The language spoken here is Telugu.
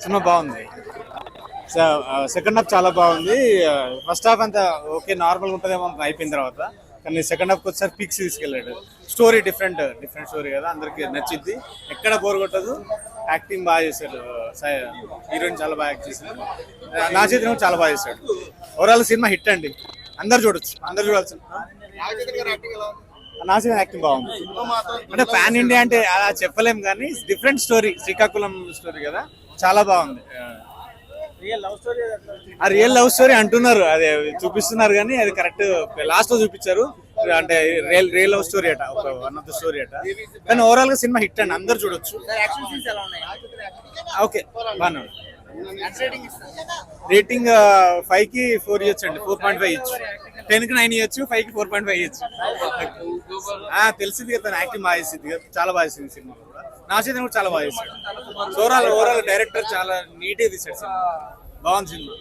సినిమా బాగుంది. సెకండ్ హాఫ్ చాలా బాగుంది. ఫస్ట్ హాఫ్ అంతా ఓకే నార్మల్గా ఉంటుందేమో అయిపోయిన తర్వాత, కానీ సెకండ్ హాఫ్కి వచ్చేసరికి పిక్స్ తీసుకెళ్ళాడు. స్టోరీ డిఫరెంట్ స్టోరీ కదా, అందరికి నచ్చింది, ఎక్కడ బోర్ కొట్టదు. యాక్టింగ్ బాగా చేశాడు, హీరోయిన్ చాలా బాగా యాక్ట్ చేశాడు. నా చేతిని చాలా బాగా చేశాడు. ఓవరాల్ సినిమా హిట్ అండి, అందరు చూడొచ్చు, అందరు చూడాల్సిన. నా చేతిని యాక్టింగ్ బాగుంది. అంటే పాన్ ఇండియా అంటే అలా చెప్పలేం, కానీ డిఫరెంట్ స్టోరీ, శ్రీకాకుళం స్టోరీ కదా, చాలా బాగుంది. ఆ రియల్ లవ్ స్టోరీ అంటున్నారు, అదే చూపిస్తున్నారు, కానీ అది కరెక్ట్ లాస్ట్ లో చూపించారు. అంటే రియల్ లవ్ స్టోరీ అట, ఒక వన్ ఆఫ్ ద స్టోరీ అట. కానీ ఓవరాల్ గా సినిమా హిట్ అండి, అందరు చూడొచ్చు. ఓకే బాగా. రేటింగ్ 5 కి 4 ఇవ్వచ్చు అండి, 4.5 ఇచ్చు. 10 కి 9 ఇవ్వచ్చు, 5 కి 4.5 ఇవ్వచ్చు. తెలిసింది కదా, యాక్టింగ్ బాగా చేసింది కదా, చాలా బాగా చేసింది సినిమా. నా చేతిని కూడా చాలా బాగా చేశాడు. ఓవరాల్ డైరెక్టర్ చాలా నీట్గా తీశాడు సినిమా, బాగుంది సినిమా.